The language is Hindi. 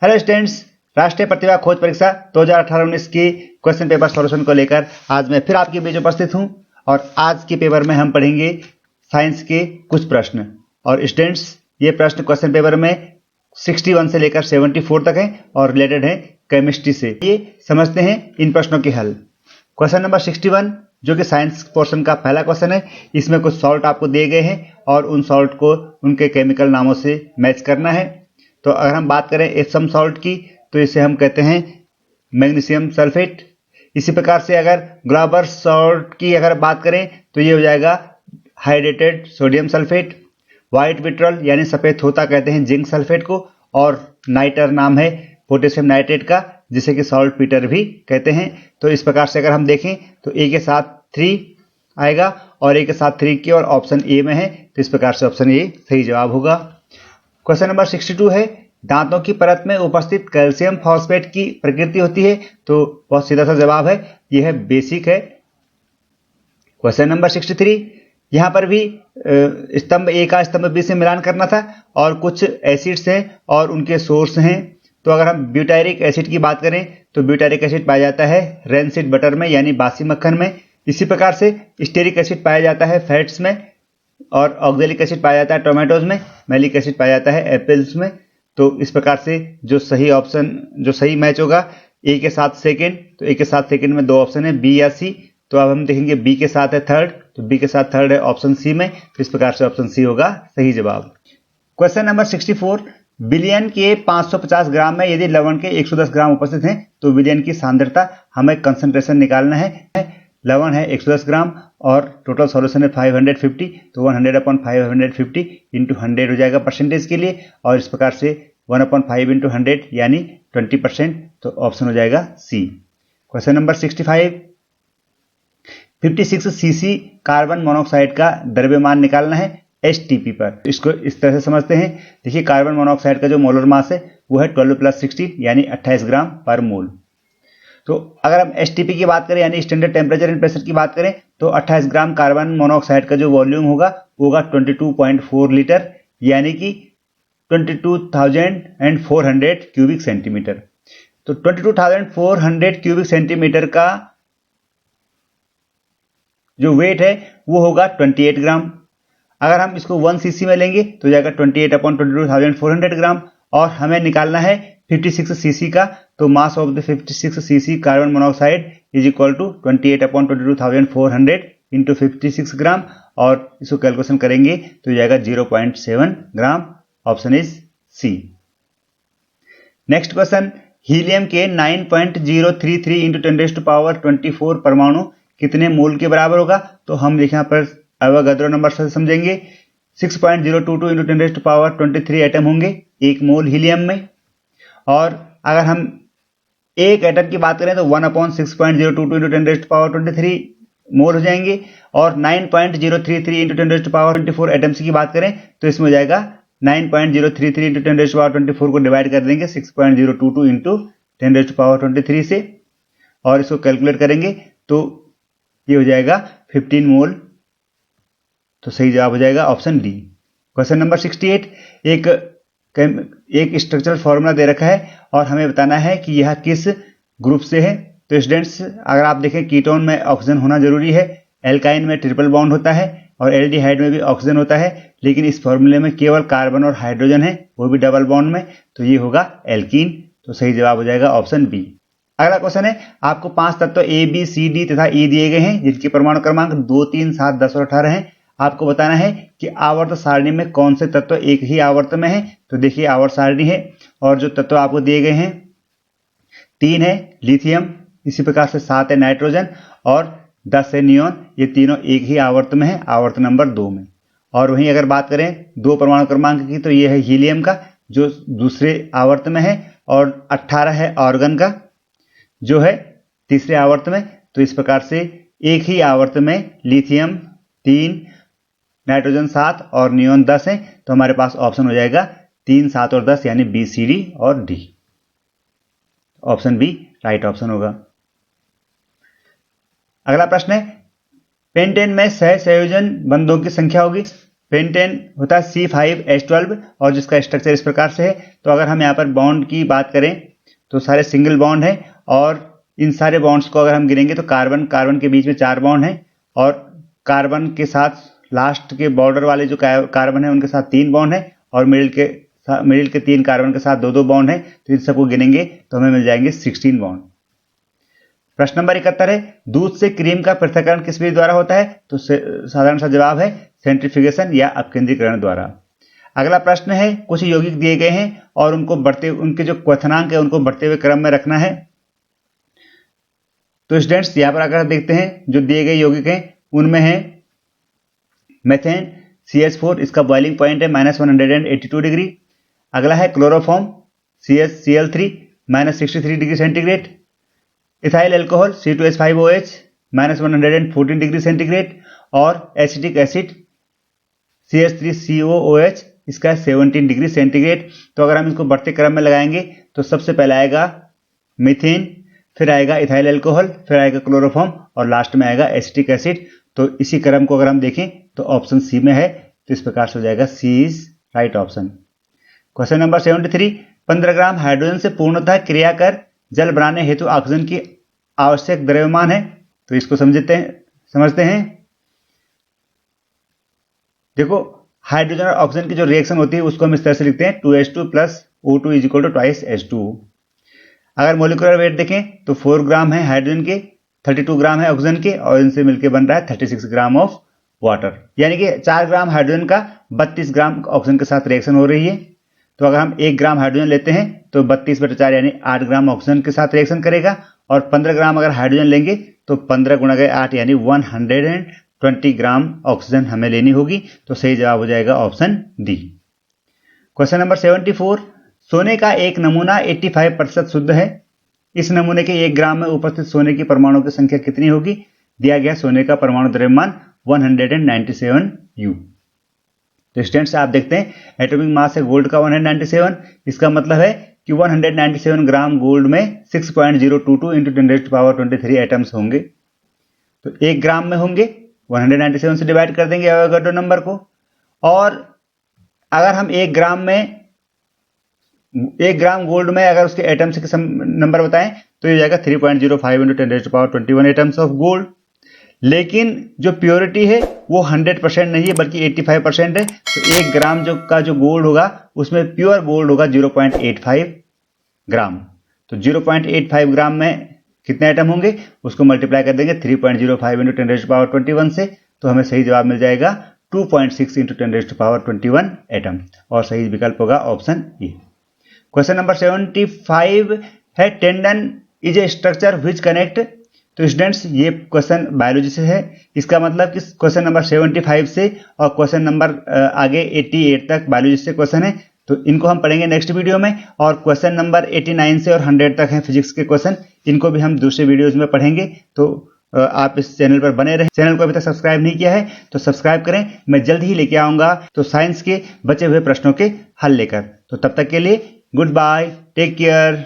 हेलो स्टूडेंट्स, राष्ट्रीय प्रतिभा खोज परीक्षा 2018-19 की क्वेश्चन पेपर सॉल्यूशन को लेकर आज मैं फिर आपके बीच उपस्थित हूं और आज के पेपर में हम पढ़ेंगे साइंस के कुछ प्रश्न। और स्टूडेंट्स, ये प्रश्न क्वेश्चन पेपर में 61 से लेकर 74 तक हैं और रिलेटेड हैं केमिस्ट्री से। ये समझते हैं इन प्रश्नों के हल। क्वेश्चन नंबर 61 जो कि साइंस पोर्शन का पहला क्वेश्चन है, इसमें कुछ सॉल्ट आपको दिए गए हैं और उन सॉल्ट को उनके केमिकल नामों से मैच करना है। तो अगर हम बात करें एप्सम सॉल्ट की तो इसे हम कहते हैं मैग्नीशियम सल्फेट। इसी प्रकार से अगर ग्लाबर सॉल्ट की अगर बात करें तो ये हो जाएगा hydrated sodium sulphate. White vitriol यानी सफेद होता कहते हैं जिंक सल्फेट को, और नाइटर नाम है पोटेशियम नाइट्रेट का, जिसे कि सॉल्ट पीटर भी कहते हैं। तो इस प्रकार से अगर हम देखें तो ए के साथ 3 आएगा और ए के साथ 3 की और ऑप्शन ए में है, तो इस प्रकार से ऑप्शन ए सही जवाब होगा। क्वेश्चन नंबर 62 है, दांतों की परत में उपस्थित कैल्शियम फॉस्फेट की प्रकृति होती है। तो बहुत सीधा सा जवाब है, यह है बेसिक है। क्वेश्चन नंबर 63, यहाँ पर भी स्तंभ ए का स्तंभ बी से मिलान करना था और कुछ एसिड्स हैं और उनके सोर्स हैं। तो अगर हम ब्यूटायरिक एसिड की बात करें तो ब्यूटायरिक एसिड पाया जाता है रेनसीड बटर में यानी बासी मक्खन में। इसी प्रकार से स्टेरिक एसिड पाया जाता है फैट्स में, और ऑक्जेलिक एसिड पाया जाता है टोमेटोज में, मैलिक एसिड पाया जाता है एप्पल्स में। तो इस प्रकार से जो सही मैच होगा ए के साथ सेकंड, तो ए के साथ सेकंड में 2 ऑप्शन है बी या सी। तो अब हम देखेंगे बी के साथ है थर्ड, तो बी के साथ थर्ड है ऑप्शन सी में। तो इस प्रकार से ऑप्शन सी होगा सही जवाब। क्वेश्चन नंबर 64, विलयन के 550 ग्राम में यदि लवण के 110 ग्राम उपस्थित हैं तो विलयन की सांद्रता हमें कंसंट्रेशन निकालना है। लवण है 110 ग्राम और टोटल सॉल्यूशन है 550, तो 100/550 इंटू 100 हो जाएगा परसेंटेज के लिए, और इस प्रकार से 1/5 इंटू 100 यानी 20%। तो ऑप्शन हो जाएगा C. Question number 65, 56 CC carbon monoxide का द्रव्यमान निकालना है एसटीपी पर। इसको इस तरह से समझते हैं। देखिए, कार्बन मोनोऑक्साइड का जो मोलर मास है वो है 12 + 16 यानी 28 ग्राम पर मोल। तो अगर हम एसटीपी की बात करें यानी स्टैंडर्ड टेम्परेचर एंड प्रेशर की बात करें तो 28 ग्राम कार्बन मोनोऑक्साइड का जो वॉल्यूम होगा वो होगा 22.4 लीटर यानी कि 22,400 क्यूबिक सेंटीमीटर। तो 22,400 क्यूबिक सेंटीमीटर का जो वेट है वो होगा 28 ग्राम। अगर हम इसको 1 सीसी में लेंगे तो जाएगा 28/22,400 ग्राम, और हमें निकालना है 56 सीसी का। तो mass of the 56 CC carbon monoxide is equal to 28/22,400 into 56 gram, और इसको कैलकुलेशन करेंगे तो जाएगा 0.7 gram. Option is C. Next question, helium के 9.033 इंटू 10⁻24 परमाणु कितने मोल के बराबर होगा? तो हम यहाँ पर अवोगाद्रो नंबर से समझेंगे। 6.022 इंटू 10⁻23 एटम होंगे 1 मोल हीलियम में। और अगर हम एक एटम की बात करें तो 1/6.022 इंटू 10⁻23 मोल हो जाएंगे, और 9.033 इंटू 10⁻24 एटम्स की बात करें तो इसमें हो जाएगा 9.033 इंटू 10⁻24 को डिवाइड कर देंगे 6.022 इंटू 10⁻23 से, और इसको कैलकुलेट करेंगे तो ये हो जाएगा 15 मोल। तो सही जवाब हो जाएगा ऑप्शन डी। क्वेश्चन नंबर 68, एक स्ट्रक्चरल फॉर्मूला दे रखा है और हमें बताना है कि यह किस ग्रुप से है। तो स्टूडेंट्स, अगर आप देखें कीटोन में ऑक्सीजन होना जरूरी है, एल्काइन में ट्रिपल बॉन्ड होता है और एल्डिहाइड में भी ऑक्सीजन होता है, लेकिन इस फॉर्मूले में केवल कार्बन और हाइड्रोजन है, वो भी डबल बॉन्ड में। तो ये होगा एल्कीन। तो सही जवाब हो जाएगा ऑप्शन बी। अगला क्वेश्चन है, आपको 5 तत्व ए बी सी डी तथा ई दिए गए हैं जिनके परमाणु क्रमांक 2, 3, 7, 10 और 18 हैं। आपको बताना है कि आवर्त सारणी में कौन से तत्व एक ही आवर्त में है। तो देखिए, आवर्त सारणी है और जो तत्व आपको दिए गए हैं 3 है लिथियम, इसी प्रकार से 7 है नाइट्रोजन और 10 है नियोन। ये तीनों एक ही आवर्त में है, आवर्त नंबर 2 में। और वहीं अगर बात करें 2 परमाणु क्रमांक की तो ये है हीलियम का जो दूसरे आवर्त में है, और 18 है ऑर्गन का जो है तीसरे आवर्त में। तो इस प्रकार से एक ही आवर्त में लिथियम 3, नाइट्रोजन 7 और नियोन 10 है। तो हमारे पास ऑप्शन हो जाएगा 3, 7 और 10 यानी बी, सी, डी और D. Option B right option होगा। अगला प्रश्न है, पेंटेन में सह संयोजन बंधों की संख्या होगी। पेंटेन होता है C5H12 और जिसका स्ट्रक्चर इस प्रकार से है। तो अगर हम यहाँ पर बॉन्ड की बात करें तो सारे सिंगल बॉन्ड है और इन सारे बॉन्ड्स को अगर हम गिनेंगे तो कार्बन कार्बन के बीच में 4 बॉन्ड है और कार्बन के साथ लास्ट के बॉर्डर वाले जो कार्बन है उनके साथ 3 बॉन्ड है और मिडिल के 3 कार्बन के साथ 2-2 बॉन्ड है। तो इन सबको गिनेंगे तो हमें मिल जाएंगे 16 बॉन्ड। प्रश्न नंबर 71 है दूध से क्रीम का पृथक्करण किस विधि द्वारा होता है? तो साधारण सा जवाब है सेंट्रीफ्यूगेशन या अपकेंद्रीकरण द्वारा। अगला प्रश्न है कुछ यौगिक दिए गए हैं और उनके जो क्वथनांक है उनको बढ़ते हुए क्रम में रखना है। तो स्टूडेंट्स यहाँ पर अगर देखते हैं जो दिए गए यौगिक हैं उनमें है मेथेन CH4, इसका बॉइलिंग पॉइंट है -182 डिग्री। अगला है chloroform CH-Cl3 -63 degree centigrade. Ethyl alcohol C2H5OH -114 degree centigrade और एसिटिक एसिड CH3COOH इसका 17 डिग्री सेंटीग्रेड। तो अगर हम इसको बढ़ते क्रम में लगाएंगे तो सबसे पहले आएगा मीथेन, फिर आएगा इथाइल अल्कोहल, फिर आएगा क्लोरोफॉर्म और लास्ट में आएगा एसिटिक एसिड। तो इसी क्रम को अगर हम देखें तो ऑप्शन सी में है। तो इस प्रकार से हो जाएगा C is right option. Question number 73 15 gram hydrogen से पूर्णतः क्रिया कर जल बनाने हेतु ऑक्सीजन की आवश्यक द्रव्यमान है। तो इसको समझते हैं। देखो हाइड्रोजन और ऑक्सीजन की जो रिएक्शन होती है उसको हम इस तरह से लिखते हैं 2H2 + O2 = 2H2। अगर मोलिकुलर वेट देखें तो 4 ग्राम है हाइड्रोजन के, 32 ग्राम है ऑक्सीजन के और इनसे मिलकर बन रहा है 36 ग्राम ऑफ वाटर। यानी कि 4 ग्राम हाइड्रोजन का 32 ग्राम ऑक्सीजन के साथ रिएक्शन हो रही है। तो अगर हम 1 ग्राम हाइड्रोजन लेते हैं तो 32/4 यानी 8 ग्राम ऑक्सीजन के साथ रिएक्शन करेगा और 15 ग्राम अगर हाइड्रोजन लेंगे तो 15 × 8 यानी 120 ग्राम ऑक्सीजन हमें लेनी होगी। तो सही जवाब हो जाएगा ऑप्शन डी। क्वेश्चन नंबर 74 सोने का एक नमूना 85% शुद्ध है। इस नमूने के 1 ग्राम में उपस्थित सोने की परमाणु की संख्या कितनी होगी? दिया गया सोने का परमाणु द्रव्यमान 197 U। तो स्टूडेंट्स आप देखते हैं एटॉमिक मास है गोल्ड का 197। इसका मतलब है कि 197 ग्राम गोल्ड में 6.022 × 10⁻23 एटम्स होंगे। तो 1 ग्राम में होंगे 197 से डिवाइड कर देंगे एवोगाड्रो नंबर को। और अगर हम 1 ग्राम गोल्ड में अगर उसके एटम्स के नंबर बताएं तो ये जाएगा 3.05 × 10⁻21 एटम्स ऑफ गोल्ड। लेकिन जो प्योरिटी है वो 100% नहीं है बल्कि 85% है। तो 1 ग्राम जो गोल्ड होगा उसमें प्योर गोल्ड होगा 0.85 ग्राम। तो 0.85 ग्राम में कितने एटम होंगे उसको मल्टीप्लाई कर देंगे 3.05 × 10⁻21 से। तो हमें सही जवाब मिल जाएगा 2.6 × 10⁻21 एटम और सही विकल्प होगा ऑप्शन ए। क्वेश्चन नंबर 75 है tendon is a structure which connect. तो स्टूडेंट्स ये क्वेश्चन बायोलॉजी से है। इसका मतलब कि क्वेश्चन नंबर 75 से और क्वेश्चन नंबर आगे 88 तक बायोलॉजी से क्वेश्चन है। तो इनको हम पढ़ेंगे नेक्स्ट वीडियो में। और क्वेश्चन नंबर 89 से और 100 तक है फिजिक्स के क्वेश्चन, इनको भी हम दूसरे वीडियोज में पढ़ेंगे। तो आप इस चैनल पर बने रहें। चैनल को अभी तक सब्सक्राइब नहीं किया है तो सब्सक्राइब करें। मैं जल्द ही लेके आऊंगा तो साइंस के बचे हुए प्रश्नों के हल लेकर। तो तब तक के लिए गुड बाय, टेक केयर।